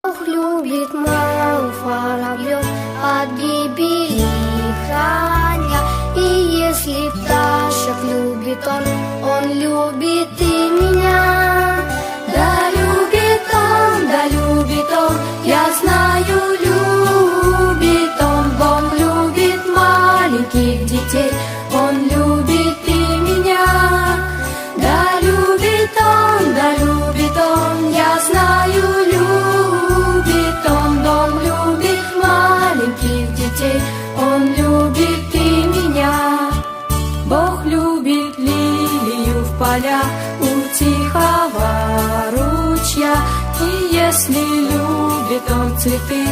Бог любит малых воробьев, от гибели храня. И если пташек любит он любит и меня. Да любит он, я знаю, любит он. Бог любит маленьких детей, он любит и меня. Да любит он, я знаю, любит он. Бог любит маленьких детей, он любит и меня. Бог любит лилию в полях у тихого ручья. И если любит он цветы,